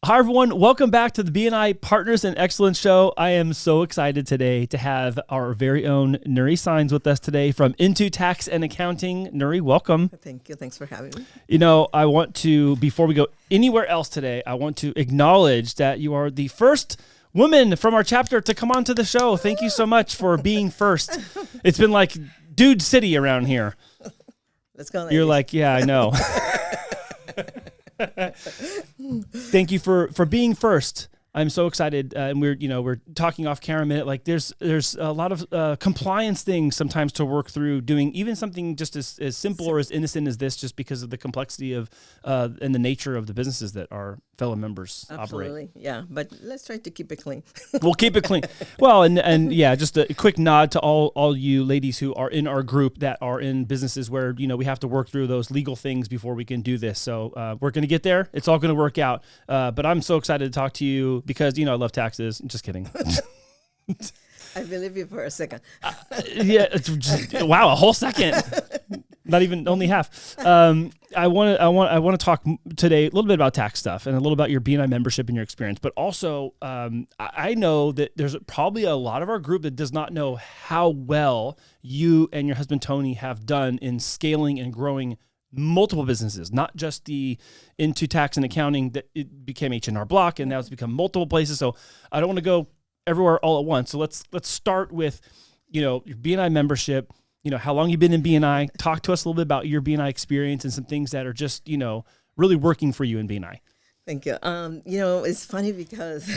Hi, everyone. Welcome back to the BNI Partners In Excellence show. I am so excited today to have our very own Nury Saenz with us today from In2Tax and Accounting. Nury, welcome. Thank you. Thanks for having me. You know, I want to, before we go anywhere else today, I want to acknowledge that you are the first woman from our chapter to come on to the show. Thank you so much for being first. It's been like Dude City around here. Let's go. You're like, yeah, I know. Thank you for being first. I'm so excited, and we're talking off camera a minute. Like there's a lot of compliance things sometimes to work through doing even something just as simple or as innocent as this, just because of the complexity of and the nature of the businesses that our fellow members Absolutely. operate. Yeah, but let's try to keep it clean. We'll keep it clean. Well, and yeah, just a quick nod to all you ladies who are in our group that are in businesses where we have to work through those legal things before we can do this. So we're going to get there. It's all going to work out. But I'm so excited to talk to you because I love taxes. Just kidding. I believe you for a second. Yeah. Wow, a whole second. Not even, only half. I want to talk today a little bit about tax stuff and a little about your BNI membership and your experience. But also, I know that there's probably a lot of our group that does not know how well you and your husband Tony have done in scaling and growing multiple businesses, not just the In2Tax and Accounting that it became H&R Block, and now it's become multiple places. So I don't want to go everywhere all at once. So let's start with your BNI membership. How long you've been in BNI. Talk to us a little bit about your BNI experience and some things that are just, really working for you in BNI. Thank you. It's funny because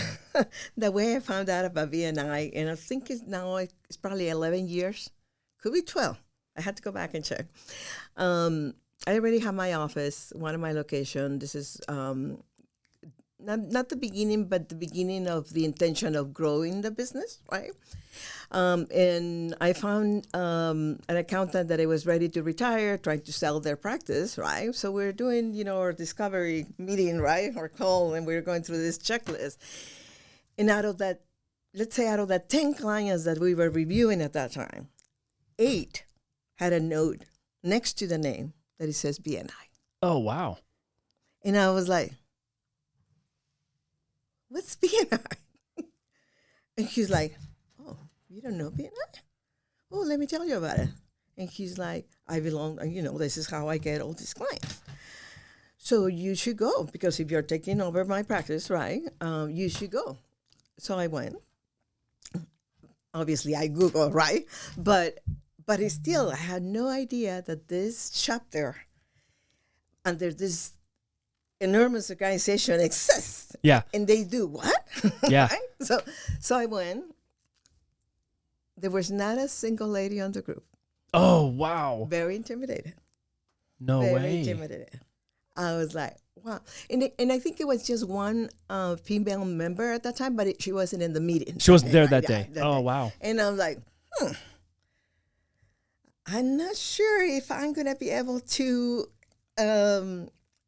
the way I found out about BNI, and I think it's probably 11 years, could be 12. I had to go back and check. I already have my office, one of my locations. This is not the beginning, but the beginning of the intention of growing the business, right? And I found an accountant that was ready to retire, trying to sell their practice, right? So we're doing, our discovery meeting, right, or call, and we're going through this checklist. And out of that 10 clients that we were reviewing at that time, 8 had a note next to the name that it says BNI. Oh, wow. And I was like, what's BNI? And he's like, oh, you don't know BNI? Oh, let me tell you about it. And he's like, I belong, this is how I get all these clients. So you should go, because if you're taking over my practice, right, you should go. So I went. Obviously, I Googled, right? But it's still, I had no idea that this chapter under this enormous organization exists. Yeah. And they do what? Yeah. Right? So I went. There was not a single lady on the group. Oh, wow. Very intimidated. No way. Very intimidated. I was like, wow. And I think it was just one female member at that time, but she wasn't in the meeting. She wasn't there that Yeah, day. that Oh, day. wow. And I'm like, I'm not sure if I'm going to be able to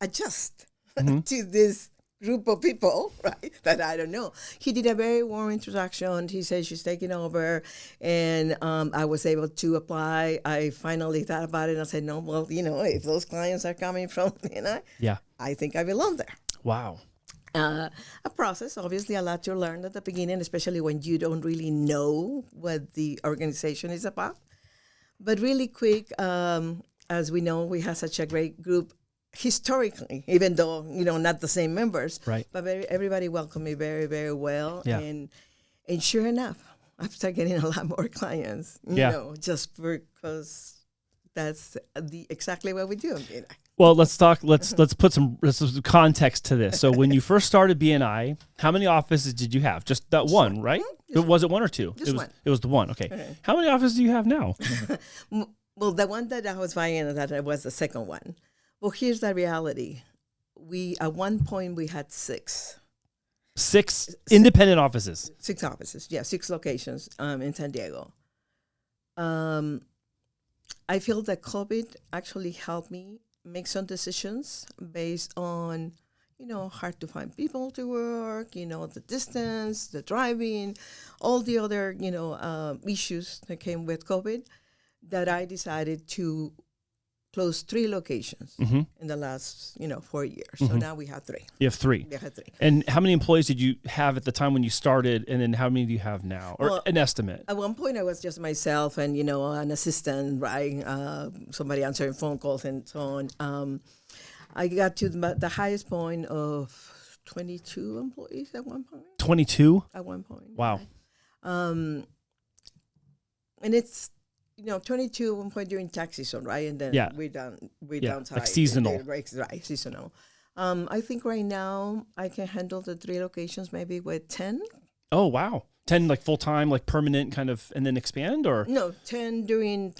adjust to this group of people, right, that I don't know. He did a very warm introduction. He said she's taking over, and I was able to apply. I finally thought about it, and I said, no, well, if those clients are coming from, Yeah. I think I belong there. Wow. A process, obviously, a lot to learn at the beginning, especially when you don't really know what the organization is about. But really quick, as we know, we have such a great group historically, even though, not the same members. Right. But everybody welcomed me very, very well. Yeah. And sure enough, I started getting a lot more clients, just because that's exactly what we do in BNI. Well, let's put some context to this. So when you first started BNI, how many offices did you have? Just that one, right? Was it one or two? One. It was the one. Okay. How many offices do you have now? Well, the one that I was buying, that was the second one. Well, here's the reality. At one point, we had 6. 6 independent offices. 6 offices, yeah, 6 locations in San Diego. I feel that COVID actually helped me make some decisions based on, hard to find people to work, the distance, the driving, all the other, issues that came with COVID, that I decided to closed 3 locations Mm-hmm. in the last 4 years. Mm-hmm. So now we have 3. You have 3. We have 3. And how many employees did you have at the time when you started, and then how many do you have now, or Well, an estimate? At one point, I was just myself and an assistant, right? Somebody answering phone calls and so on. I got to the highest point of 22 employees at one point. 22? At one point. Wow. Right? And it's 22 at one point during tax season, right? And then we're downside. Like seasonal. Right, seasonal. I think right now I can handle the 3 locations maybe with 10. Oh, wow. 10 like full-time, like permanent kind of, and then expand, or? No, 10 during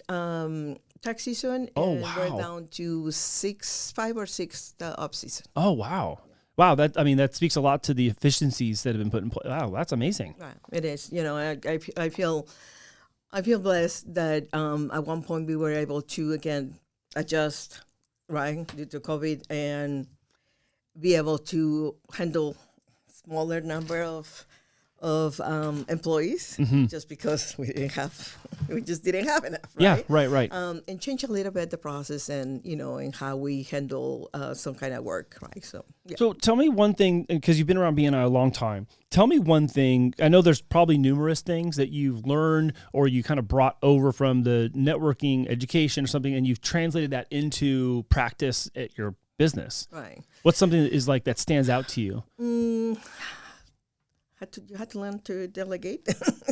tax season. Oh, and wow. we're down to 5 or 6 the off season. Oh, wow. Wow, that speaks a lot to the efficiencies that have been put in place. Wow, that's amazing. Right, it is. I feel blessed that at one point we were able to again adjust, right, due to COVID, and be able to handle smaller number of employees, just because we just didn't have enough, right? Yeah, right. And change a little bit the process and and how we handle some kind of work, right? So yeah. So tell me one thing, because you've been around BNI a long time. Tell me one thing. I know there's probably numerous things that you've learned or you kind of brought over from the networking education or something, and you've translated that into practice at your business. Right. What's something that is like that stands out to you? You had to learn to delegate,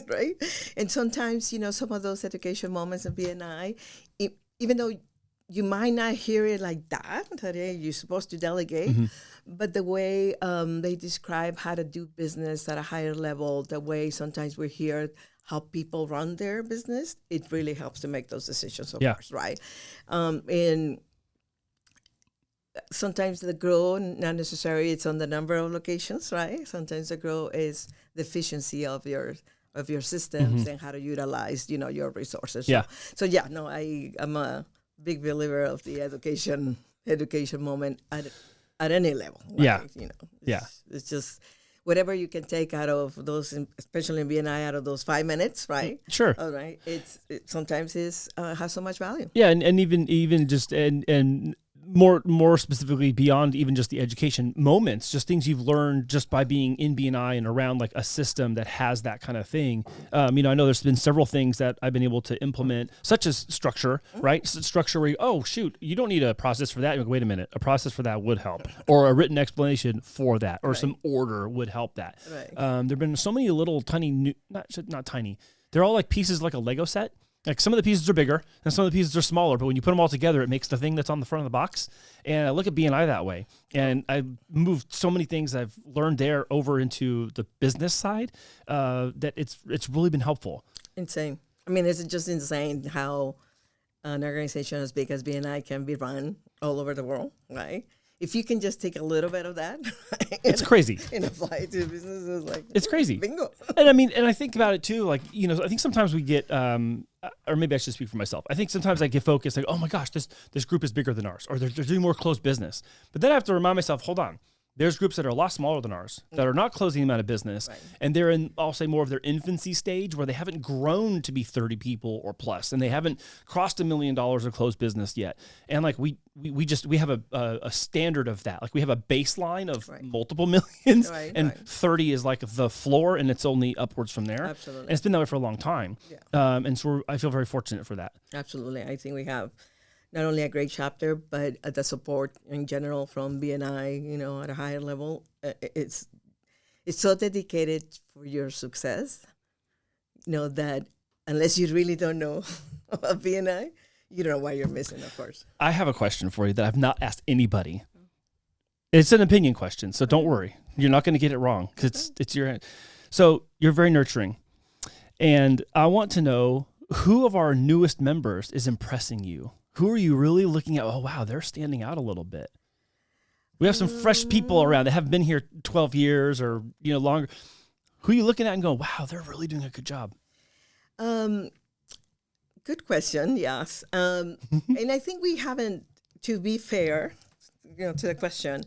right? And sometimes, some of those education moments in BNI, even though you might not hear it like that hey, you're supposed to delegate, but the way they describe how to do business at a higher level, the way sometimes we hear how people run their business, it really helps to make those decisions, of course, right? And sometimes the growth, not necessarily it's on the number of locations, right? Sometimes the growth is the efficiency of your systems and how to utilize, your resources. I'm a big believer of the education moment at any level. Right? It's just whatever you can take out of those, especially in BNI, out of those 5 minutes, right? Sure. All right. It sometimes has so much value. Yeah, and even just and more specifically beyond even just the education moments, just things you've learned just by being in BNI and around like a system that has that kind of thing. I know there's been several things that I've been able to implement, such as structure, right? Structure where you don't need a process for that. You're like, wait a minute, a process for that would help, or a written explanation for that, or some order would help that. Right. There've been so many little tiny, not tiny. They're all like pieces like a Lego set. Like some of the pieces are bigger and some of the pieces are smaller, but when you put them all together, it makes the thing that's on the front of the box. And I look at BNI that way. And I moved so many things I've learned there over into the business side that it's really been helpful. Insane. I mean, it's just insane how an organization as big as BNI can be run all over the world, right? If you can just take a little bit of that, it's crazy, and apply it to business, it's crazy. Bingo. And I think about it too. Like, I think sometimes we get, or maybe I should speak for myself. I think sometimes I get focused, like, oh my gosh, this group is bigger than ours, or they're doing more closed business. But then I have to remind myself, hold on. There's groups that are a lot smaller than ours that are not closing them out of business. Right. And they're in, I'll say, more of their infancy stage where they haven't grown to be 30 people or plus, and they haven't crossed $1 million of closed business yet. And like we have a standard of that. Like we have a baseline of multiple millions, and 30 is like the floor, and it's only upwards from there. Absolutely. And it's been that way for a long time. Yeah. And so I feel very fortunate for that. Absolutely. I think we have not only a great chapter, but the support in general from BNI, at a higher level. It's so dedicated for your success, that unless you really don't know about BNI, you don't know why you're missing, of course. I have a question for you that I've not asked anybody. It's an opinion question, so don't worry. You're not going to get it wrong because it's your. So you're very nurturing. And I want to know who of our newest members is impressing you? Who are you really looking at? Oh, wow, they're standing out a little bit. We have some fresh people around that haven't been here 12 years or longer. Who are you looking at and going, wow, they're really doing a good job? Good question, yes. And I think we haven't, to be fair, to the question,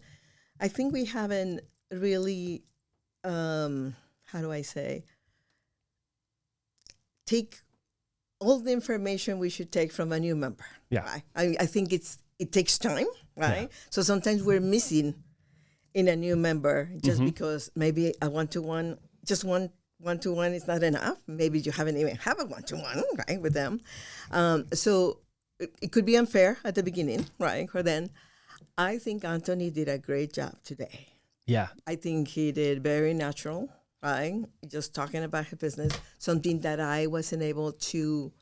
I think we haven't really, how do I say, take all the information we should take from a new member. Yeah. Right? I think it takes time, right? Yeah. So sometimes we're missing in a new member just because maybe a one-to-one, just one-to-one is not enough. Maybe you haven't even have a one-to-one, right, with them. So it could be unfair at the beginning, right? But then I think Anthony did a great job today. Yeah. I think he did very natural, right? Just talking about his business, something that I wasn't able to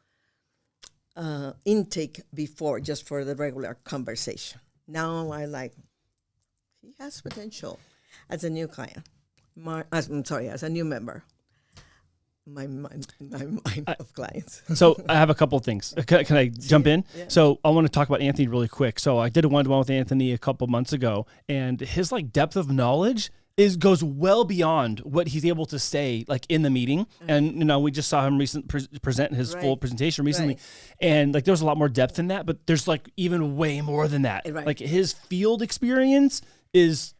intake before, just for the regular conversation. Now I like, he has potential as a new client. As a new member. My mind of clients. So I have a couple of things. Can I jump in? Yeah. So I want to talk about Anthony really quick. So I did a one-to-one with Anthony a couple months ago, and his like depth of knowledge goes well beyond what he's able to say like in the meeting. And we just saw him present his full presentation recently, and like there's a lot more depth in that. But there's like even way more than that. Right. Like his field experience is,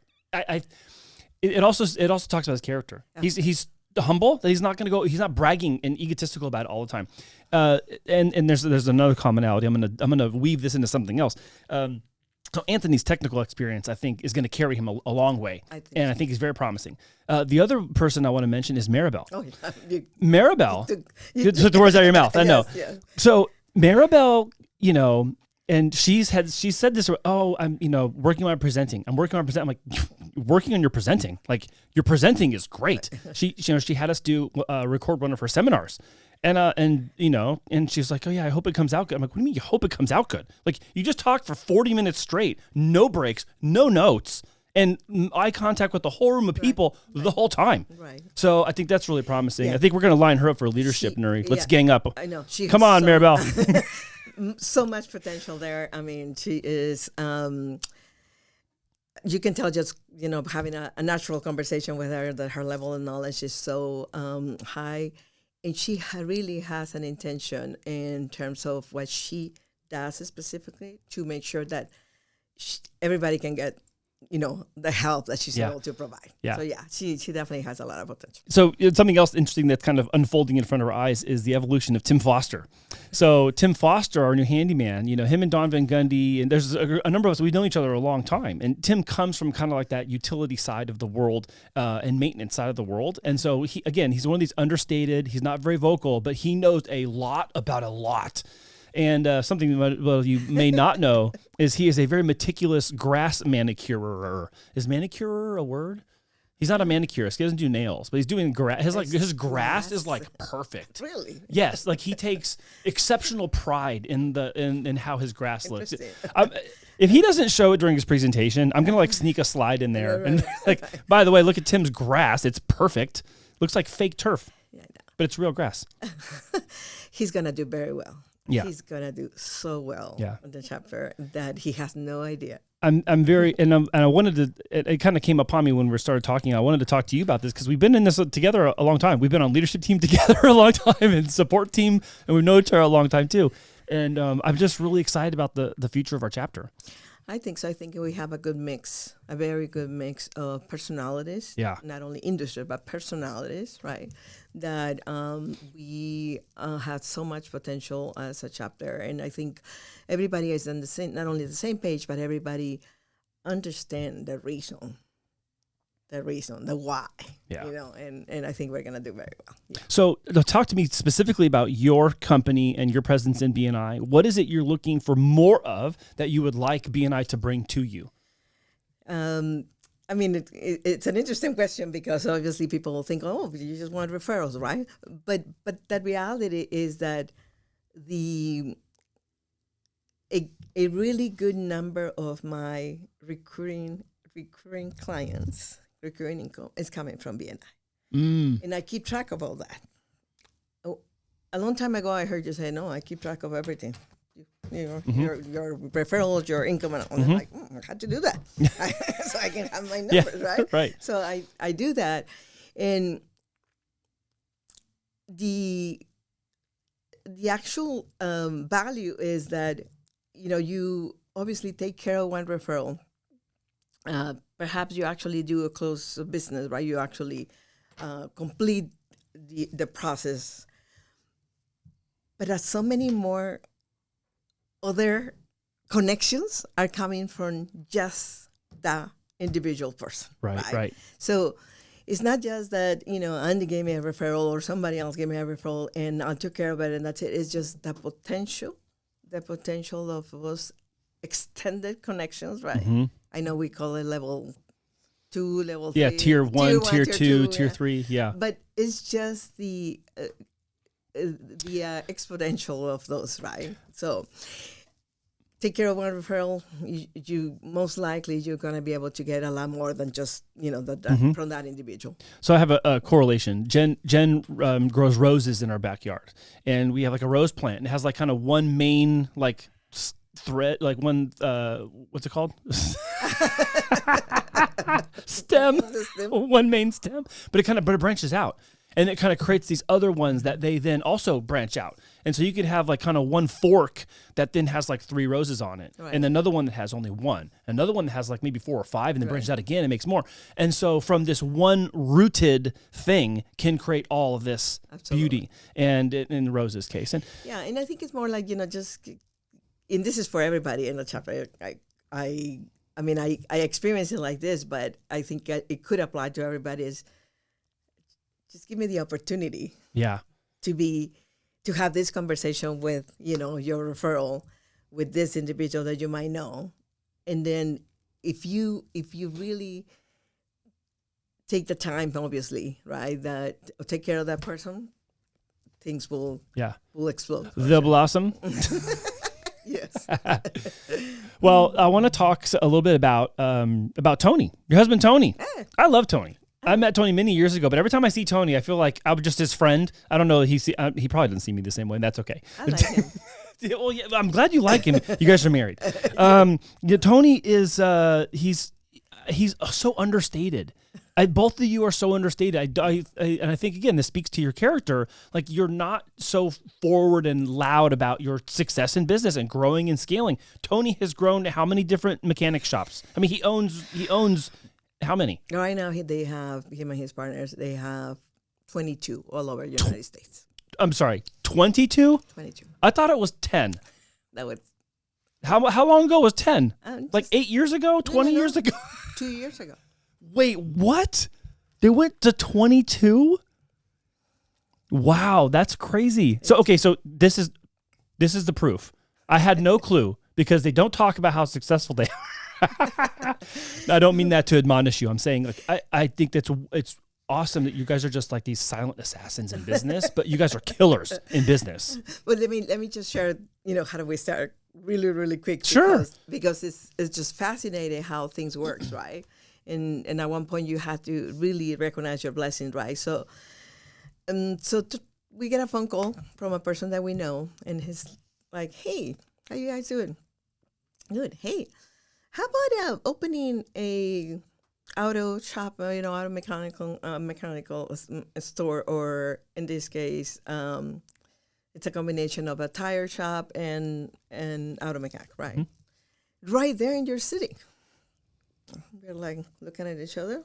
it also talks about his character. He's humble, that he's not bragging and egotistical about it all the time. And there's another commonality. I'm gonna weave this into something else. So Anthony's technical experience, I think, is going to carry him a long way, I think he's very promising. The other person I want to mention is Maribel. Oh, yeah. Maribel, you took the words out of your mouth. I know. Yes. So Maribel, and she said this. Oh, I'm working on presenting. I'm working on presenting. I'm like, working on your presenting. Like your presenting is great. She had us do record one of her seminars. And she's like, oh yeah, I hope it comes out good. I'm like, what do you mean you hope it comes out good? Like you just talked for 40 minutes straight, no breaks, no notes, and eye contact with the whole room of people the whole time. Right. So I think that's really promising. Yeah. I think we're going to line her up for leadership, Nury. Let's gang up. I know. Come on, Maribel. So much potential there. I mean, she is, you can tell just, having a natural conversation with her that her level of knowledge is so high. And she really has an intention in terms of what she does specifically to make sure that everybody can get, the help that she's able to provide. Yeah. So she definitely has a lot of potential. So something else interesting that's kind of unfolding in front of our eyes is the evolution of Tim Foster. So Tim Foster, our new handyman, him and Don Van Gundy, and there's a number of us, we've known each other a long time. And Tim comes from kind of like that utility side of the world and maintenance side of the world. And so he's one of these understated, he's not very vocal, but he knows a lot about a lot. And something you may not know is he is a very meticulous grass manicurer. Is manicurer a word? He's not a manicurist. He doesn't do nails, but he's doing grass. His grass is like perfect. Really? Yes, like he takes exceptional pride in how his grass looks. If he doesn't show it during his presentation, I'm gonna like sneak a slide in there and by the way, look at Tim's grass. It's perfect. Looks like fake turf. Yeah, I know. But it's real grass. He's gonna do very well. Yeah. He's going to do so well in the chapter that he has no idea. I wanted to, it kind of came upon me when we started talking. I wanted to talk to you about this because we've been in this together a long time. We've been on leadership team together a long time and support team, and we've known each other a long time too. And I'm just really excited about the future of our chapter. I think so. I think we have a very good mix of personalities. Yeah. Not only industry, but personalities, right? That we have so much potential as a chapter. And I think everybody is on not only the same page, but everybody understand the reason, the why. Yeah. And I think we're going to do very well. Yeah. So talk to me specifically about your company and your presence in BNI. What is it you're looking for more of that you would like BNI to bring to you? I mean, it's an interesting question because obviously people will think, oh, you just want referrals, right? But that reality is that a really good number of my recurring clients, recurring income is coming from BNI. And I keep track of all that. Oh, a long time ago, I heard you say, no, I keep track of everything. Your referrals, your income, and I'm like, I had to do that so I can have my numbers, right? Right. So I do that, and the actual value is that you obviously take care of one referral. Perhaps you actually do a close business, right? You actually complete the process. But so many more other connections are coming from just the individual person. Right. So it's not just that, Andy gave me a referral or somebody else gave me a referral and I took care of it and that's it. It's just the potential of those extended connections, right? Mm-hmm. I know we call it level 2, level 3. Yeah, tier 1, tier 2, tier yeah. 3, yeah. But it's just the exponential of those, right? So take care of one referral, you most likely you're going to be able to get a lot more than just from that individual. So I have a correlation. Jen grows roses in our backyard, and we have like a rose plant, and it has like kind of one main like thread, like one what's it called? Stem. One main stem, but it branches out. And it kind of creates these other ones that they then also branch out. And so you could have like kind of one fork that then has like 3 roses on it. Right. And another one that has only 1. Another one that has like maybe 4 or 5 and then branches out again and makes more. And so from this one rooted thing can create all of this beauty. And in the roses case. And I think it's more like, just, and this is for everybody in the chapter. I experience it like this, but I think it could apply to everybody is, just give me the opportunity. Yeah. To have this conversation with, your referral with this individual that you might know. And then if you really take the time, obviously, right, that take care of that person, things will explode. They'll blossom. Yes. Well, I want to talk a little bit about Tony, your husband, Tony. I love Tony. I met Tony many years ago, but every time I see Tony, I feel like I'm just his friend. I don't know. He probably doesn't see me the same way, and that's okay. I like him. Well, yeah, I'm glad you like him. You guys are married. Tony is he's so understated. Both of you are so understated. And I think again, this speaks to your character. Like you're not so forward and loud about your success in business and growing and scaling. Tony has grown to how many different mechanic shops? I mean, he owns. How many? Right now, they have, him and his partners, they have 22 all over the United States. I'm sorry, 22? 22. I thought it was 10. That was... How long ago was 10? Like 8 years ago? 20 years ago? 2 years ago. Wait, what? They went to 22? Wow, that's crazy. So this is the proof. I had no clue because they don't talk about how successful they are. I don't mean that to admonish you. I'm saying like I think it's awesome that you guys are just like these silent assassins in business, but you guys are killers in business. Well, let me just share, how do we start really, really quick? Sure. Because it's just fascinating how things work, right? And at one point you have to really recognize your blessing, right? So we get a phone call from a person that we know, and he's like, "Hey, how you guys doing? Good. Hey, how about opening a auto shop, auto mechanical store, or in this case, it's a combination of a tire shop and auto mechanic, right? Mm-hmm. Right there in your city." We're like looking at each other.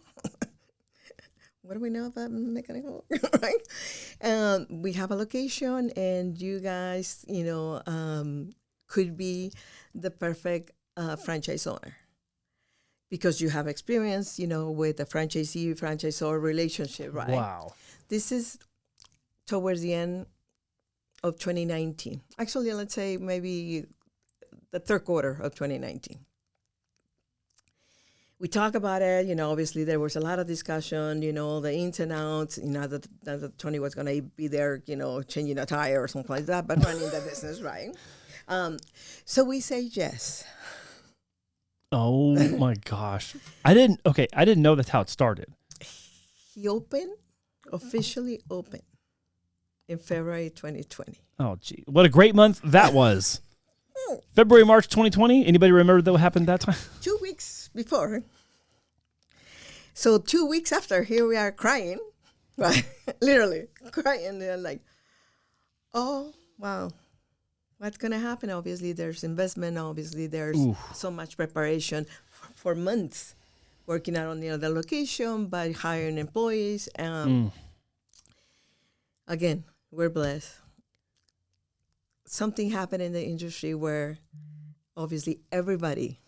What do we know about mechanical, right? We have a location, and you guys, could be the perfect franchise owner because you have experience, with the franchisor relationship, right? Wow. This is towards the end of 2019. Actually, let's say maybe the third quarter of 2019. We talk about it, obviously there was a lot of discussion, the ins and outs, that Tony was going to be there, changing a tire or something like that, but running the business, right? So we say yes. Oh my gosh. I didn't know that's how it started. He officially opened in February 2020. Oh gee. What a great month that was. February, March 2020. Anybody remember what happened that time? 2 weeks before. So 2 weeks after, here we are crying, right? Literally crying. They're like, oh, wow. What's going to happen? Obviously, there's investment. Obviously, there's so much preparation for months working out on the other location, by hiring employees. Again, we're blessed. something happened in the industry where obviously everybody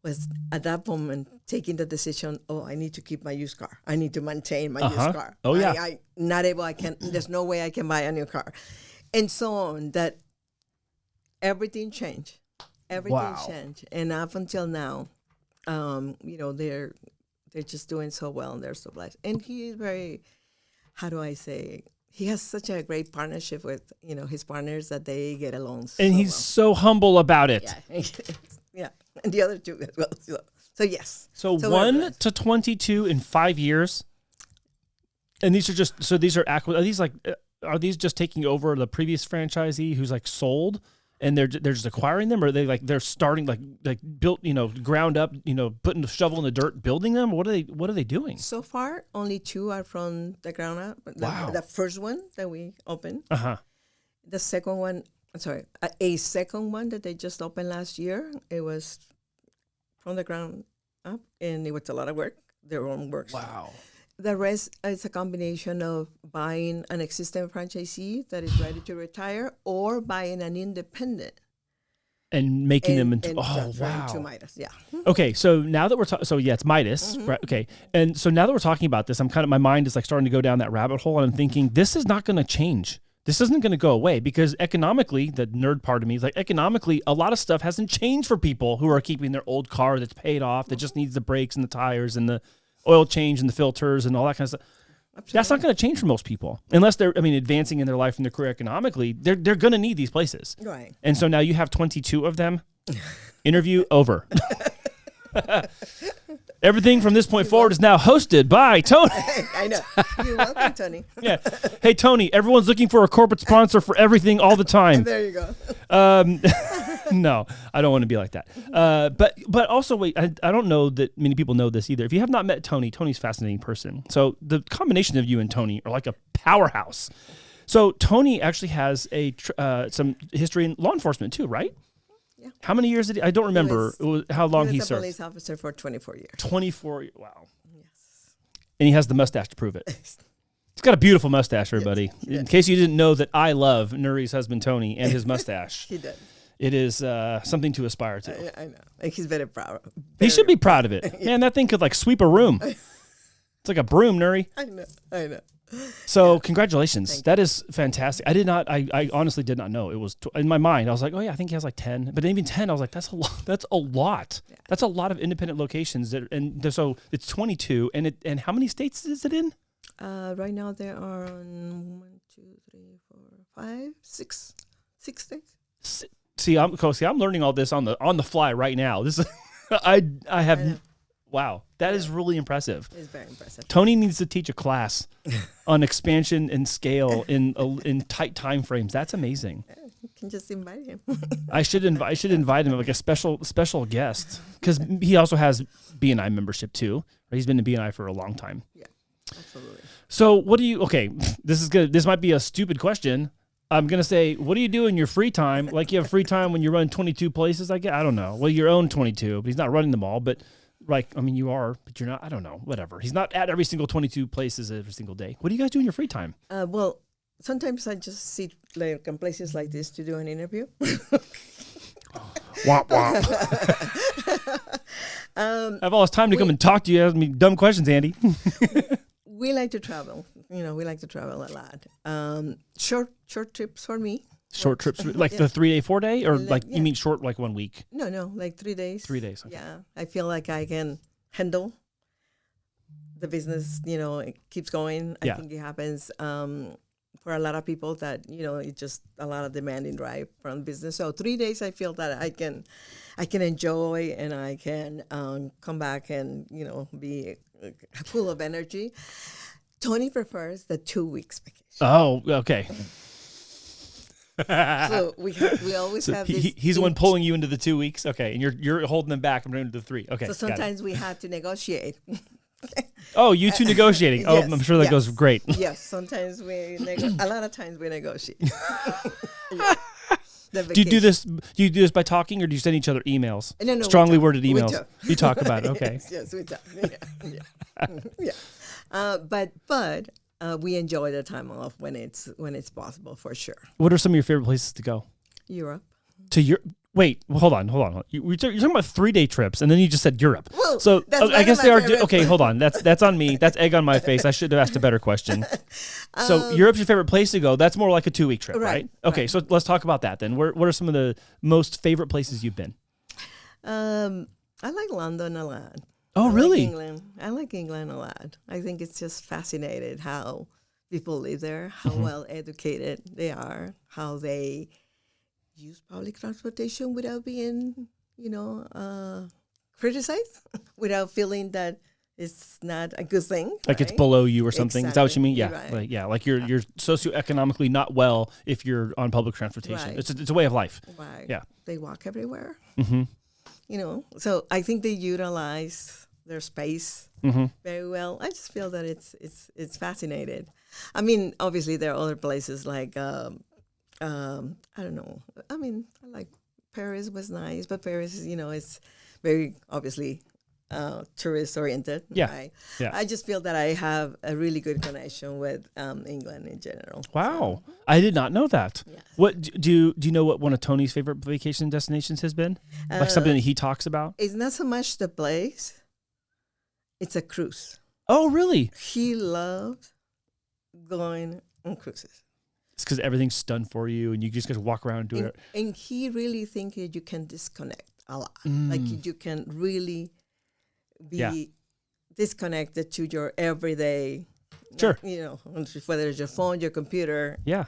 was at that moment taking the decision, oh, I need to keep my used car. I need to maintain my used car. Oh, yeah. I not able, there's no way I can buy a new car. And so on, that everything changed. Everything changed. And up until now, they're just doing so well and they're so blessed. And he is very, how do I say, he has such a great partnership with, his partners that they get along so And he's so humble about it. Yeah. Yeah. And the other two as well. So yes. So 1 to 22 in 5 years. And these are are these just taking over the previous franchisee who's like sold? And they're just acquiring them, or are they they're starting like built ground up putting the shovel in the dirt building them? What are they doing? So far, only 2 are from the ground up. The first one that we opened. The second one, a second one that they just opened last year. It was from the ground up, and it was a lot of work. Their own work. Wow. The rest is a combination of buying an existing franchisee that is ready to retire or buying an independent. And making them into, to Midas, yeah. Okay, so now that we're talking, it's Midas, right? Okay. And so now that we're talking about this, my mind is starting to go down that rabbit hole, and I'm thinking, this is not going to change. This isn't going to go away because economically, the nerd part of me is economically, a lot of stuff hasn't changed for people who are keeping their old car that's paid off, that just needs the brakes and the tires and the oil change and the filters and all that kind of stuff. Absolutely. That's not going to change for most people unless they're, advancing in their life and their career economically. They're going to need these places. Right. And so now you have 22 of them. Interview over. Everything from this point forward is now hosted by Tony. I know. You're welcome, Tony. Yeah. Hey, Tony, everyone's looking for a corporate sponsor for everything all the time. There you go. No, I don't want to be like that. But also, wait, I don't know that many people know this either. If you have not met Tony, Tony's a fascinating person. So the combination of you and Tony are like a powerhouse. So Tony actually has some history in law enforcement too, right? Yeah. How many years did he? I don't remember how long he served. He was a police officer for 24 years. 24 years. Wow. Yes. And he has the mustache to prove it. He's got a beautiful mustache, everybody. Yes, in case you didn't know that I love Nury's husband, Tony, and his mustache. He did. It is something to aspire to. I know. And he's very proud. He should be proud of it. Man, that thing could sweep a room. It's like a broom, Nury. I know. So congratulations. That is fantastic. I honestly did not know. It was, in my mind, I was like, oh yeah, I think he has 10. But even 10, I was like, that's a lot. That's a lot. Yeah. That's a lot of independent locations. So it's 22. And how many states is it in? Right now there are 1, 2, 3, 4, 5, 6 states. See, I'm learning all this on the fly right now. This is, I have. Wow, that is really impressive. It's very impressive. Tony needs to teach a class on expansion and scale in tight time frames. That's amazing. You can just invite him. I should invite him like a special guest because he also has BNI membership too. He's been in BNI for a long time. Yeah, absolutely. So what do you? Okay, this is good. This might be a stupid question. I'm gonna say, what do you do in your free time? Like you have free time when you run 22 places. I don't know. Well, you own 22, but he's not running them all. But you are, but you're not. I don't know. Whatever. He's not at every single 22 places every single day. What do you guys do in your free time? Well, sometimes I just sit in places like this to do an interview. Womp womp. I have all this time to come and talk to you. Ask me dumb questions, Andy. We like to travel. We like to travel a lot. Short trips for me. Short trips, like the 3-day, 4-day, or you mean short, like 1 week? No, like 3 days. 3 days. Okay. Yeah, I feel like I can handle the business. It keeps going. I think it happens for a lot of people that it's just a lot of demanding drive from business. So 3 days, I feel that I can enjoy and I can come back and be full of energy. Tony prefers the 2 weeks vacation. Oh, okay. So we always have this. He's the one pulling you into the 2 weeks. Okay, and you're holding them back. I'm going to the 3. Okay. So sometimes we have to negotiate. Oh, you two negotiating. Oh, yes, I'm sure that goes great. Yes, sometimes a lot of times we negotiate. Do you do this by talking, or do you send each other emails? No, strongly worded emails. You talk about it. Okay. Yes, we talk. Yeah. But we enjoy the time off when it's possible, for sure. What are some of your favorite places to go? Europe. To Europe? Wait, well, hold on. You're talking about 3-day trips, and then you just said Europe. Well, so that's I guess they are. favorite. Okay, hold on. That's on me. That's egg on my face. I should have asked a better question. So Europe's your favorite place to go. That's more like a 2-week trip, right? Okay, so let's talk about that then. What are some of the most favorite places you've been? I like London a lot. Oh, really? I like England a lot. I think it's just fascinating how people live there, how well educated they are, how they use public transportation without being, criticized, without feeling that it's not a good thing. Like right? it's below you or something. Exactly. Is that what you mean? Yeah. Right. Like you're socioeconomically not well if you're on public transportation. Right. It's a way of life. Right. Yeah. They walk everywhere. Mm-hmm. So I think they utilize their space very well. I just feel that it's fascinating. I mean, obviously there are other places like I don't know. I mean, I like Paris was nice, but Paris is it's very obviously tourist oriented. Yeah. Right? Yeah. I just feel that I have a really good connection with England in general. Wow. So, I did not know that. Yes. What do you know what one of Tony's favorite vacation destinations has been? Like something that he talks about? It's not so much the place. It's a cruise. Oh, really? He loves going on cruises. It's because everything's done for you and you just get to walk around and do it. And he really thinks that you can disconnect a lot. Like you can really be disconnected to your everyday, sure. Whether it's your phone, your computer. Yeah.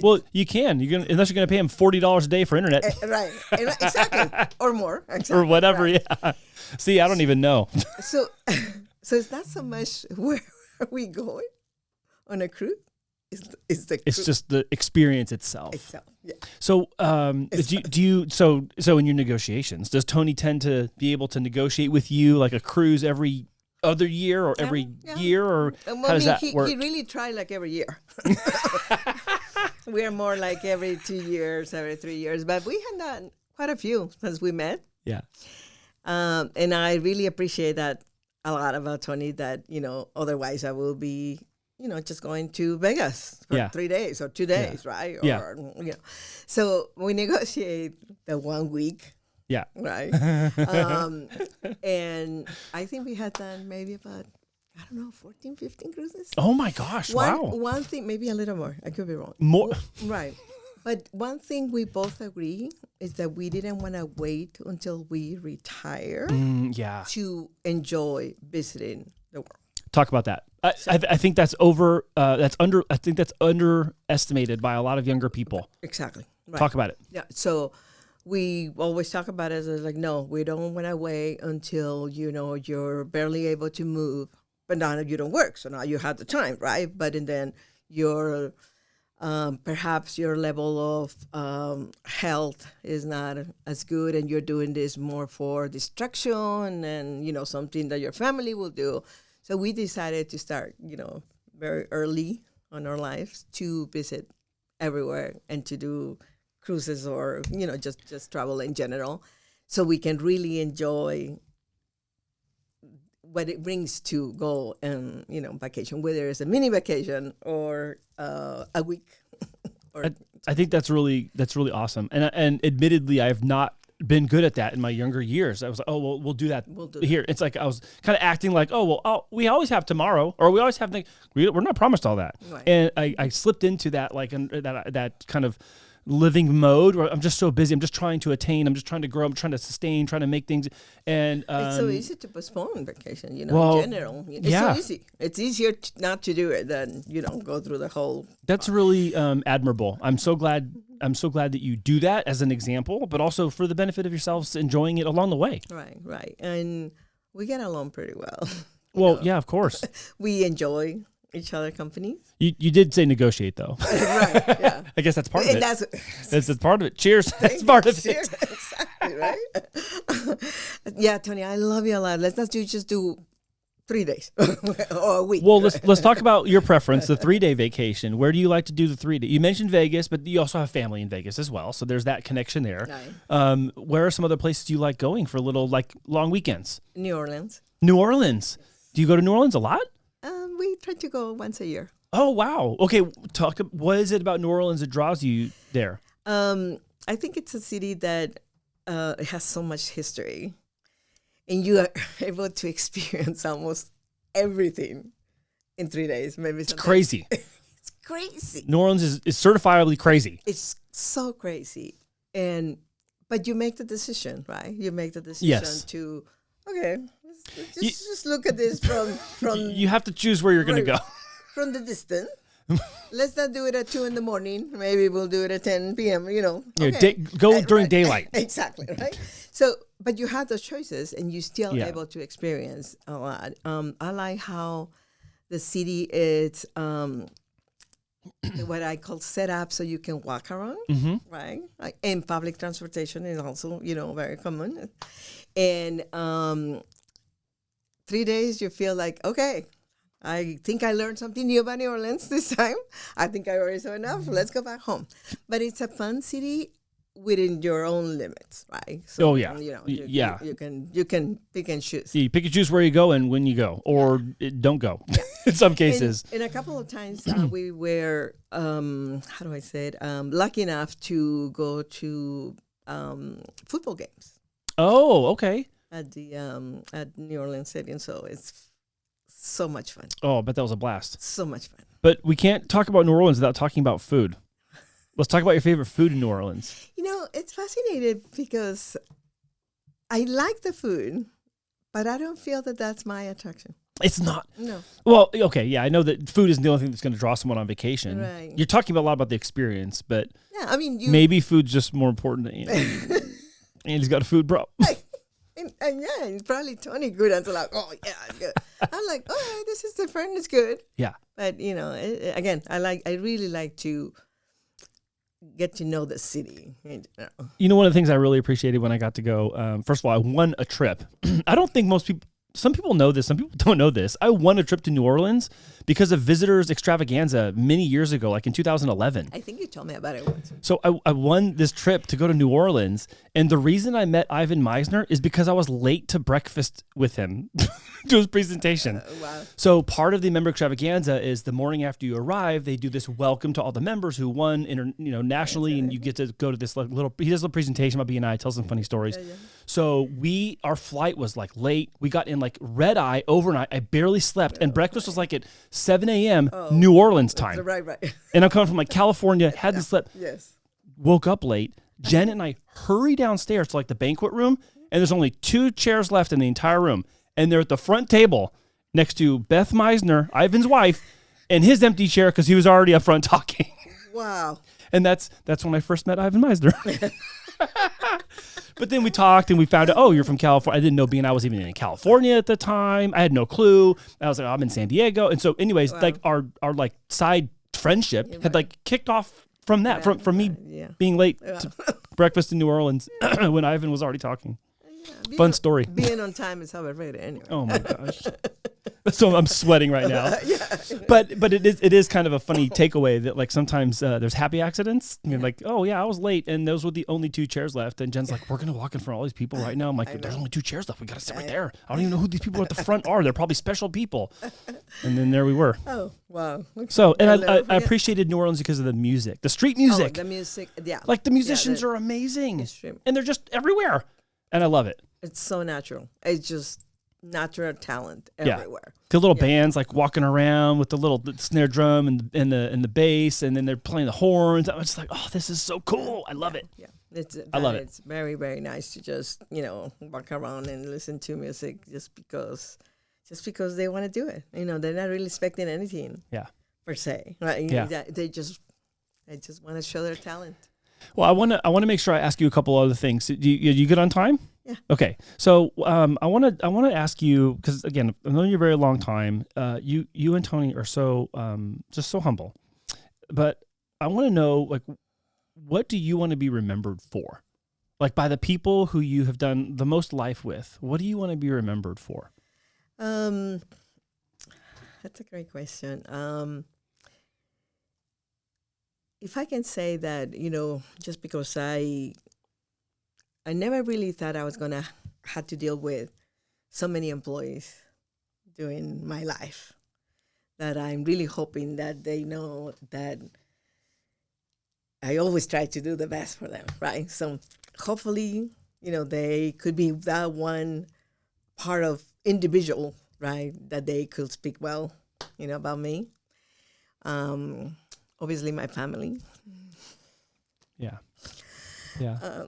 Well, you can. Unless you're going to pay him $40 a day for internet. Right. Exactly. Or more. Exactly. Or whatever. Right. Yeah. See, I don't even know. So it's not so much where are we going on a cruise. It's just the experience itself. Yeah. So, do you so in your negotiations, does Tony tend to be able to negotiate with you like a cruise every other year or every year, or how does that work? He really tried like every year. We are more like every 2 years, every 3 years, but we had done quite a few since we met. Yeah. And I really appreciate that a lot about Tony. That otherwise I will be. Just going to Vegas for 3 days or 2 days, right? Or, So we negotiate the 1 week. Yeah. Right. And I think we had done maybe about, 14, 15 cruises. Oh my gosh. Wow. One thing, maybe a little more. I could be wrong. More. Right. But one thing we both agree is that we didn't want to wait until we retire to enjoy visiting the world. Talk about that. I think that's underestimated by a lot of younger people. Exactly. Right. Talk about it. Yeah. So we always talk about it as like, no, we don't want to wait until, you're barely able to move, but now you don't work. So now you have the time, right? But and then your perhaps your level of health is not as good and you're doing this more for distraction and, something that your family will do. So we decided to start, very early on our lives to visit everywhere and to do cruises or, just travel in general. So we can really enjoy what it brings to go and, vacation, whether it's a mini vacation or a week. I think that's really awesome. And admittedly, I have not been good at that in my younger years. I was like, oh, well, we'll do that here. It's like I was kind of acting like, we always have tomorrow, or we always have we're not promised all that. Right. And I slipped into that that kind of living mode where I'm just so busy. I'm just trying to attain. I'm just trying to grow. I'm trying to sustain, trying to make things. And it's so easy to postpone vacation, in general. It's so easy. It's easier not to do it than, go through the whole. That's really admirable. I'm so glad that you do that as an example, but also for the benefit of yourselves, enjoying it along the way. Right. And we get along pretty well. Well, yeah, of course. We enjoy each other companies. You did say negotiate though. Right. Yeah. I guess that's part of it. That's part of it. Cheers. That's part of it. Exactly. Right. Yeah, Tony, I love you a lot. Let's not just do 3 days or a week. Well, let's talk about your preference, the 3-day vacation. Where do you like to do the 3-day? You mentioned Vegas, but you also have family in Vegas as well, so there's that connection there. Right. Where are some other places you like going for little long weekends? New Orleans. New Orleans. Do you go to New Orleans a lot? we try to go once a year. Oh, wow. Okay. What is it about New Orleans that draws you there? I think it's a city that has so much history, and you are able to experience almost everything in 3 days. Maybe it's crazy. It's crazy. New Orleans is certifiably crazy. It's so crazy, but you make the decision, right? You make the decision to let's just look at this from. You have to choose where you're going to go. From the distance. Let's not do it at 2 a.m. Maybe we'll do it at 10 p.m., Go during daylight. Exactly, right? So, but you have those choices and you're still able to experience a lot. I like how the city is what I call set up so you can walk around, right? And public transportation is also, very common. And 3 days you feel like, okay, I think I learned something new about New Orleans this time. I think I already saw enough. Let's go back home. But it's a fun city within your own limits, right? So, you can pick and choose. You pick and choose where you go and when you go, or don't go. Yeah. In some cases. And a couple of times we were, how do I say it? Lucky enough to go to football games. Oh, okay. At New Orleans Stadium, so it's so much fun. Oh, I bet that was a blast. So much fun. But we can't talk about New Orleans without talking about food. Let's talk about your favorite food in New Orleans. It's fascinating because I like the food, but I don't feel that that's my attraction. It's not. No. Well, okay, yeah, I know that food isn't the only thing that's going to draw someone on vacation. Right. You're talking a lot about the experience, but maybe food's just more important than Andy. Andy's got a food bro. And it's probably Tony good until like, oh yeah, good. I'm like, oh, this is different. It's good. Yeah. But again, I really like to get to know the city. One of the things I really appreciated when I got to go. First of all, I won a trip. I don't think some people know this. Some people don't know this. I won a trip to New Orleans because of Visitors Extravaganza many years ago, like in 2011. I think you told me about it once. So I won this trip to go to New Orleans, and the reason I met Ivan Meisner is because I was late to breakfast with him to his presentation. Wow. So part of the member extravaganza is the morning after you arrive, they do this welcome to all the members who won nationally, and you get to go to this little. He does a little presentation about BNI, tells some funny stories. Yeah. So our flight was like late. We got in like red eye overnight. I barely slept, and breakfast was like at 7 a.m. New Orleans time. Right. And I'm coming from like California, hadn't slept. Yes. Woke up late. Jen and I hurry downstairs to like the banquet room, and there's only 2 chairs left in the entire room. And they're at the front table next to Beth Meisner, Ivan's wife, and his empty chair because he was already up front talking. Wow. And that's when I first met Ivan Meisner. But then we talked and we found out, you're from California. I didn't know BNI was even in California at the time. I had no clue. I was like, I'm in San Diego. And so anyways, like our like side friendship had like kicked off from that, from me being late to breakfast in New Orleans when Ivan was already talking. Fun story. Being on time is overrated anyway. Oh my gosh. So I'm sweating right now. But it is kind of a funny takeaway that like sometimes there's happy accidents. You're like, oh yeah, I was late and those were the only 2 chairs left. And Jen's like, we're gonna walk in front of all these people right now. I'm like, there's only 2 chairs left. We gotta sit right there. I don't even know who these people at the front are. They're probably special people. And then there we were. Oh wow. Okay. So and I appreciated New Orleans because of the music, the street music. The music, yeah. Like the musicians are amazing, and they're just everywhere. And I love it. It's so natural. It's just natural talent everywhere. The little bands like walking around with the little snare drum and the bass, and then they're playing the horns. I'm just like, oh, this is so cool. I love it. Yeah, I love it. It's very, very nice to just walk around and listen to music just because they want to do it. They're not really expecting anything. Yeah. Per se, right? Yeah. They just want to show their talent. Well, I want to make sure I ask you a couple other things. You good on time? Yeah. Okay. So I want to ask you, because again, I've known you a very long time. You and Tony are so just so humble, but I want to know, like, what do you want to be remembered for? Like, by the people who you have done the most life with, what do you want to be remembered for? That's a great question. If I can say that, just because I never really thought I was going to have to deal with so many employees during my life that I'm really hoping that they know that I always try to do the best for them, right? So hopefully, they could be that one part of individual, right, that they could speak well, about me. Obviously, my family. Yeah. Yeah.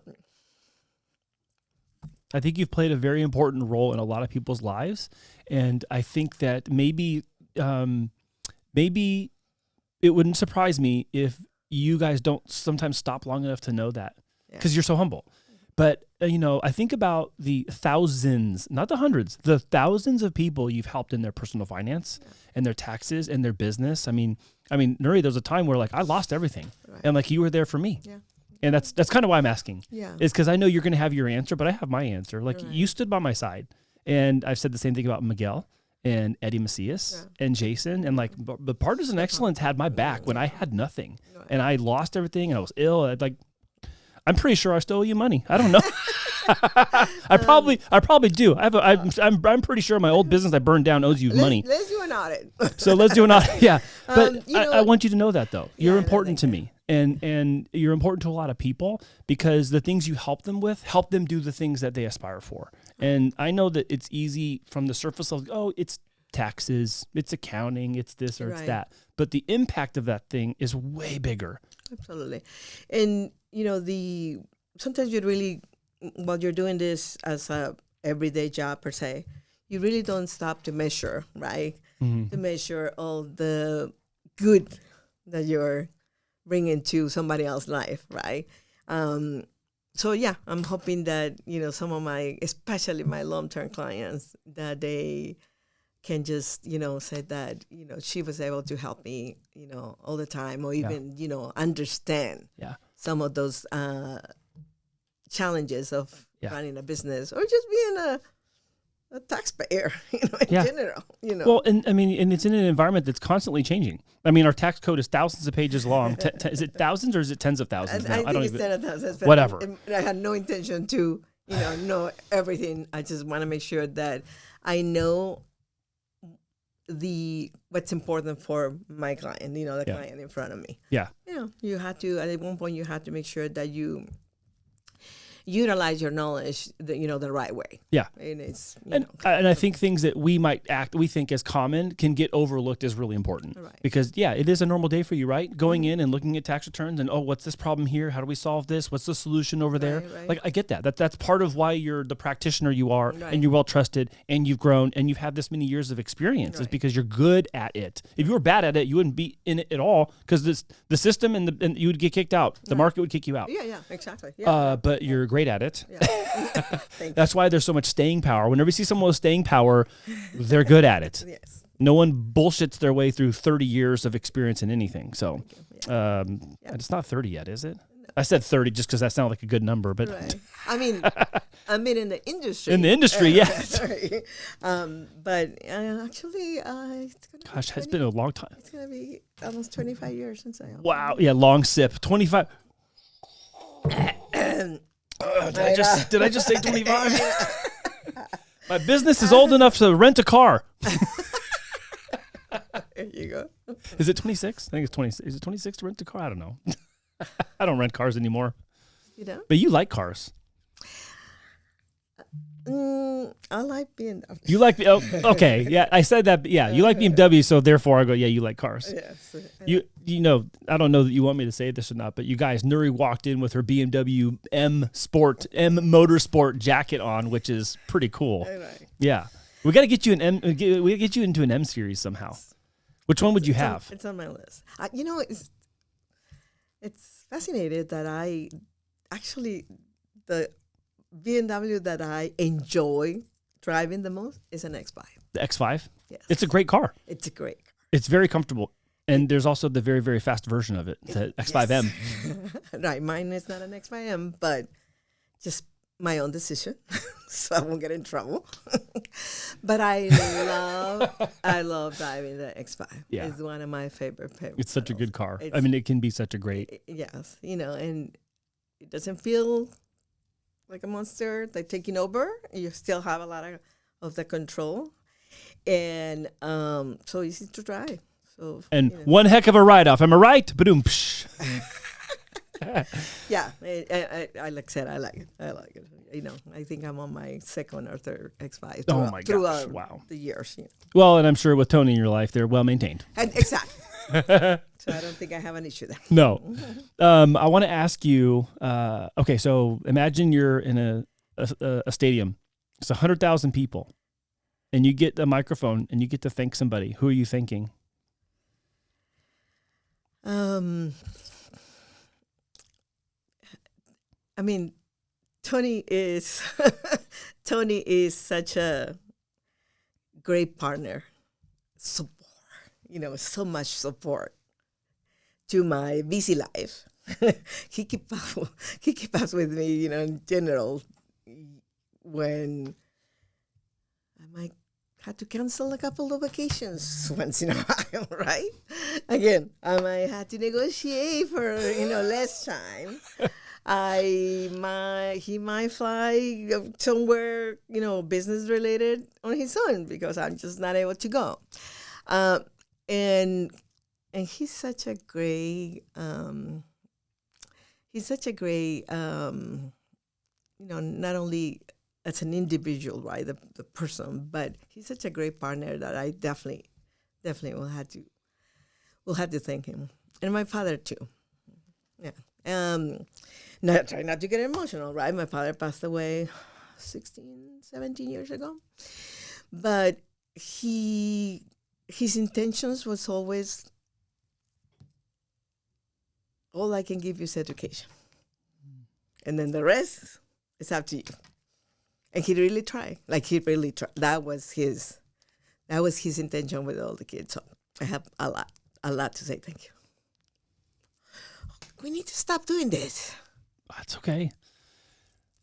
I think you've played a very important role in a lot of people's lives. And I think that maybe it wouldn't surprise me if you guys don't sometimes stop long enough to know that, because you're so humble. But, I think about the thousands, not the hundreds, the thousands of people you've helped in their personal finance and their taxes and their business. I mean, Nury, there was a time where I lost everything, and you were there for me. Yeah. And that's kind of why I'm asking. Yeah. Is because I know you're going to have your answer, but I have my answer. You stood by my side, and I've said the same thing about Miguel and Eddie Macias and Jason, and the Partners in Excellence had my back when I had nothing, and I lost everything, and I was ill. I'm pretty sure I still owe you money. I don't know. I probably do. I'm pretty sure my old business I burned down owes you money. Let's do an audit. So let's do an audit. Yeah. But I want you to know that, though. You're important to me. And you're important to a lot of people, because the things you help them with help them do the things that they aspire for. And I know that it's easy from the surface of, it's taxes, it's accounting, it's this or it's that. But the impact of that thing is way bigger. Absolutely. And, sometimes you really, while you're doing this as a everyday job per se, you really don't stop to measure, right? Mm-hmm. To measure all the good that you're bringing to somebody else's life, right? So yeah, I'm hoping that, some of especially my long-term clients, that they can just, say that, she was able to help me, all the time, or even, understand some of those challenges of running a business, or just being a taxpayer, in general, Well, and it's in an environment that's constantly changing. Our tax code is thousands of pages long. Is it thousands or is it tens of thousands? I think it's 10 of thousands. Whatever. I had no intention to, know everything. I just want to make sure that I know what's important for my client, the client in front of me. Yeah. You had to, at one point, you had to make sure that you utilize your knowledge, the right way. Yeah. And it's, and I think things that we think as common can get overlooked as really important. Right. Because it is a normal day for you, right? Going in and looking at tax returns and, what's this problem here? How do we solve this? What's the solution over there? Right. I get that. That's part of why you're the practitioner you are, and you're well trusted, and you've grown, and you've had this many years of experience. It's because you're good at it. If you were bad at it, you wouldn't be in it at all, because the system and you would get kicked out. The market would kick you out. Yeah, exactly. Yeah. But you're great at it. Yeah. That's why there's so much staying power. Whenever you see someone with staying power, they're good at it. Yes. No one bullshits their way through 30 years of experience in anything. So it's not 30 yet, is it? No. I said 30 just because that sounded like a good number, but in the industry. In the industry, yes. Sorry. But actually, it's been a long time. It's gonna be almost 25 years since I. Wow. Yeah. Long sip. 25. Did I just say 25? My business is old enough to rent a car. There you go. Is it 26? I think it's 26. Is it 26 to rent a car? I don't know. I don't rent cars anymore. You don't? But you like cars. I like BMW. You like okay? Yeah, I said that. But you like BMW, so therefore I go. Yeah, you like cars. Yes. I don't know that you want me to say this or not, but you guys, Nury walked in with her BMW M Motorsport jacket on, which is pretty cool. Right. Yeah, we got to get you an M. We get you into an M series somehow. Which one would you have? It's on my list. It's fascinating that I actually the BMW that I enjoy driving the most is an X5. The X5? Yes. It's a great car. It's a great car. It's very comfortable. And there's also the very, very fast version of it, the X5M. Yes. Right. Mine is not an X5M, but just my own decision, so I won't get in trouble. But I love driving the X5. Yeah. It's one of my favorite It's such a good car. It can be such a great. Yes. And it doesn't feel like a monster, like taking over. You still have a lot of the control. and so easy to drive. So And one heck of a ride-off. Am I right? Ba-doom, psh. yeah, I like said, I like it. I like it. I think I'm on my second or third X5 Oh my gosh, throughout wow. the years. Well, and I'm sure with Tony in your life, they're well-maintained. And exactly. So I don't think I have an issue there. No. I want to ask you, okay, so imagine you're in a stadium. It's 100,000 people, and you get the microphone, and you get to thank somebody. Who are you thanking? I mean, Tony is such a great partner. Support, so much support to my busy life. he keep up with me, in general, when I might have to cancel a couple of vacations once in a while, right? Again, I might have to negotiate for less time. He might fly somewhere, business related on his own because I'm just not able to go. And he's such a great, not only as an individual, right, the person, but he's such a great partner that I definitely will have to thank him. And my father too. Yeah. Try not to get emotional, right? My father passed away 16, 17 years ago. But his intentions was always, all I can give you is education. And then the rest is up to you. And he really tried. That was his intention with all the kids. So I have a lot to say thank you. We need to stop doing this. That's okay.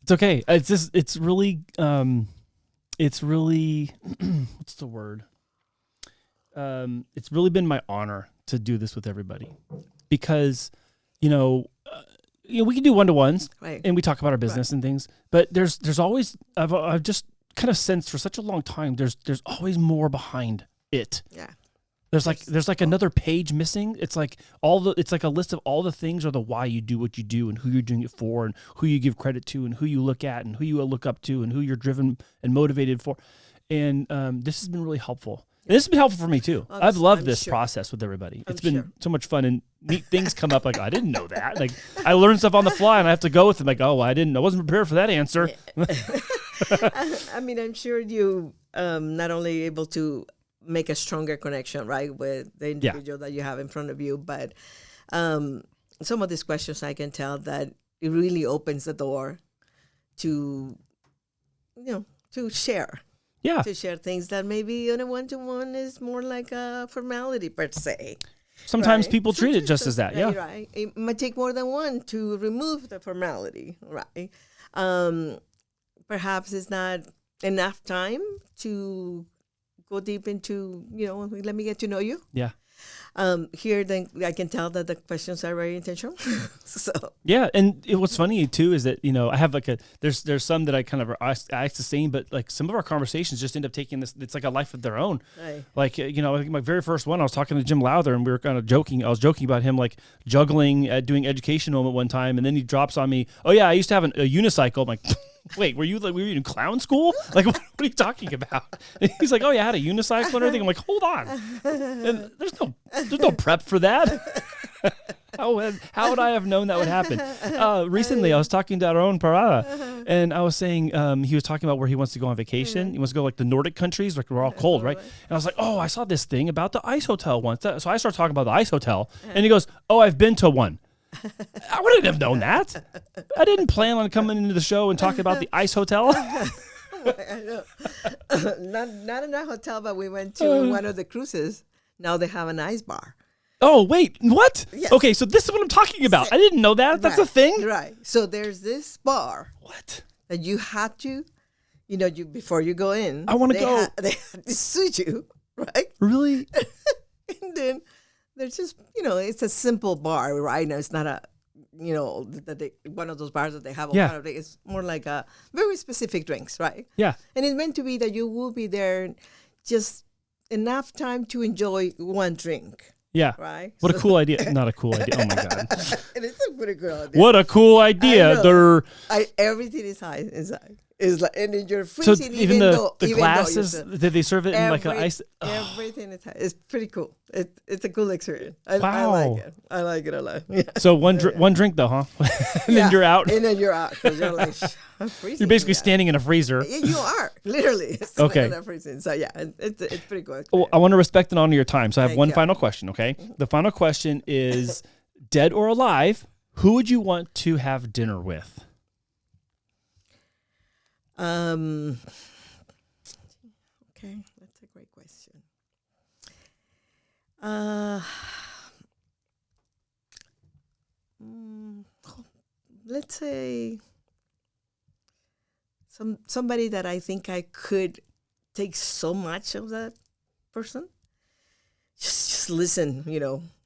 It's okay. It's really, what's the word? It's really been my honor to do this with everybody because, we can do one-to-ones, right, and we talk about our business, right, and things, but there's always, I've just kind of sensed for such a long time, there's always more behind it. Yeah. There's like another page missing. It's like a list of all the things or the why you do what you do and who you're doing it for and who you give credit to and who you look at and who you look up to and who you're driven and motivated for. And this has been really helpful. And this has been helpful for me too. I've loved this process with everybody. It's been so much fun, and neat things come up. Like, I didn't know that. Like, I learn stuff on the fly and I have to go with it. Like, I wasn't prepared for that answer. I mean, I'm sure you not only able to make a stronger connection, right, with the individual that you have in front of you, but some of these questions I can tell that it really opens the door to, to share. Yeah. To share things that maybe on a one-to-one is more like a formality per se. Sometimes people treat it just as that. Yeah. Right. It might take more than one to remove the formality, right? Perhaps it's not enough time to go deep into, let me get to know you. Yeah. Here, then I can tell that the questions are very intentional. So yeah, and what's funny too is that I have there's some that I kind of ask the same, but like some of our conversations just end up taking this. It's like a life of their own. Right. Like I think my very first one, I was talking to Jim Lowther, and we were kind of joking. I was joking about him like juggling, doing education moment one time, and then he drops on me, "Oh yeah, I used to have a unicycle." I'm like, wait, were you in clown school? Like, what are you talking about? And he's like, "Oh yeah, I had a unicycle and everything." I'm like, "Hold on, and there's no prep for that." How would I have known that would happen? Recently, I was talking to our own Parada, and I was saying he was talking about where he wants to go on vacation. He wants to go like the Nordic countries, like we're all cold, right? And I was like, "Oh, I saw this thing about the ice hotel once." So I started talking about the ice hotel, and he goes, "Oh, I've been to one." I wouldn't have known that. I didn't plan on coming into the show and talking about the ice hotel. Not in a hotel, but we went to one of the cruises. Now they have an ice bar. Oh, wait, what? Yes. Okay, so this is what I'm talking about. I didn't know that. That's a thing? Right. So there's this bar. What? That you have to, before you go in. I want to go. They have to suit you, right? Really? And then there's just, it's a simple bar, right? Now it's not a, one of those bars that they have. Yeah. It's more like a very specific drinks, right? Yeah. And it's meant to be that you will be there just enough time to enjoy one drink. Yeah. Right? What a cool idea. Not a cool idea. Oh my God. It is a pretty good idea. What a cool idea. Everything is high inside. It's like, and then you're So freezing even the glasses, did they serve it in like an ice? Everything is high. It's pretty cool. It's a cool experience. I Wow. like it. I like it a lot. Yeah. So one drink though, huh? And then you're out. And then you're out because you're like, I'm freezing. You're basically standing in a freezer. Yeah, you are literally. Okay. Freezing. So yeah, it's pretty good. Well, I want to respect and honor your time. So I have Thank one you. final question. Okay. The final question is, dead or alive, who would you want to have dinner with? Okay, that's a great question. Let's say somebody that I think I could take so much of that person. Just listen,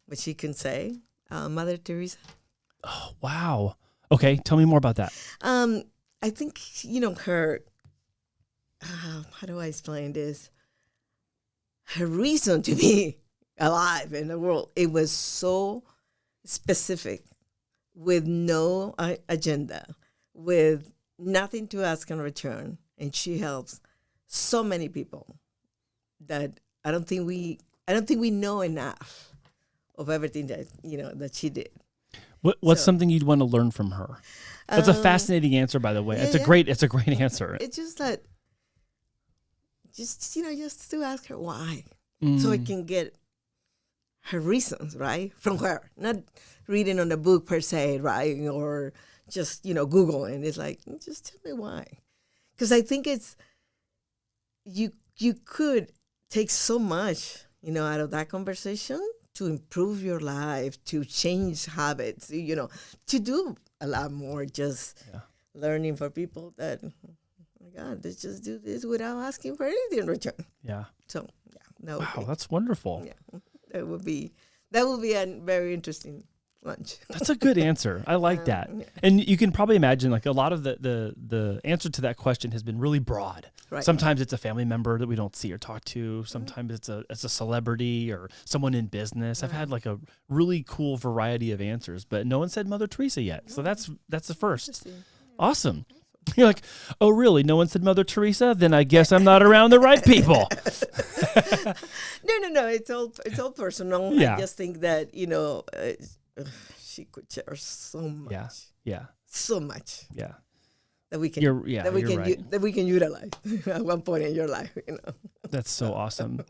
what she can say. Mother Teresa. Oh, wow. Okay. Tell me more about that. I think, her, how do I explain this? Her reason to be alive in the world, it was so specific, with no agenda, with nothing to ask in return. And she helps so many people that I don't think we know enough of everything that, that she did. What's something you'd want to learn from her? That's a fascinating answer, by the way. It's a great answer. It's just that, just to ask her why, so I can get her reasons, right, from her, not reading on the book per se, right, or just Googling. It's like, just tell me why, because I think it's you could take so much out of that conversation to improve your life, to change habits, to do a lot more, just learning for people that, oh my God, let's just do this without asking for anything in return. Yeah. So, yeah. Wow, that's wonderful. Yeah, that would be a very interesting lunch. That's a good answer. I like that. Yeah. And you can probably imagine, like, a lot of the answer to that question has been really broad. Right. Sometimes it's a family member that we don't see or talk to. Sometimes it's a celebrity or someone in business. I've had like a really cool variety of answers, but no one said Mother Teresa yet. So that's the first. Awesome. You're like, oh, really? No one said Mother Teresa? Then I guess I'm not around the right people. No. It's all personal. Yeah. I just think that she could share so much. Yeah. So much. Yeah. That we can. That we can utilize at one point in your life. That's so awesome.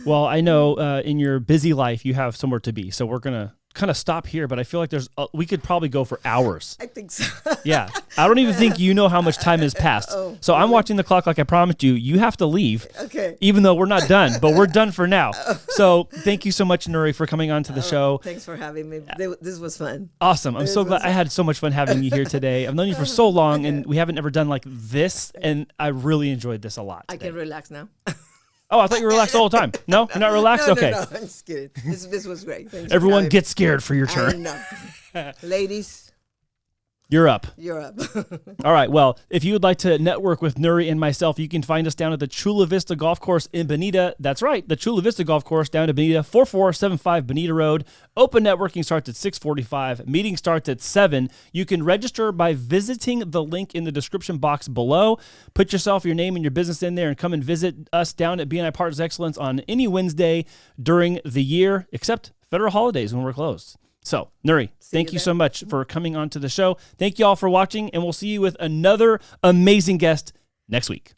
Well, I know in your busy life you have somewhere to be, so we're gonna kind of stop here. But I feel like we could probably go for hours. I think so. Yeah, I don't even think you know how much time has passed. So I'm watching the clock like I promised you. You have to leave. Okay. Even though we're not done, but we're done for now. So thank you so much, Nury, for coming on to the show. Thanks for having me. This was fun. Awesome. I'm so glad. I had so much fun having you here today. I've known you for so long, and we haven't ever done like this, and I really enjoyed this a lot today. I can relax now. Oh, I thought you were relaxed all the time. No, you're not relaxed? Okay. No, I'm just kidding. This was great. Thanks Everyone get scared for your I turn. know. Ladies, You're up. you're up. All right. Well, if you would like to network with Nury and myself, you can find us down at the Chula Vista Golf Course in Bonita. That's right, the Chula Vista Golf Course down at Bonita, 4475 Bonita Road. Open networking starts at 6:45. Meeting starts at 7. You can register by visiting the link in the description box below. Put yourself, your name, and your business in there and come and visit us down at BNI Partners Excellence on any Wednesday during the year, except federal holidays when we're closed. So, Nury, thank you so much for coming on to the show. Thank you all for watching, and we'll see you with another amazing guest next week.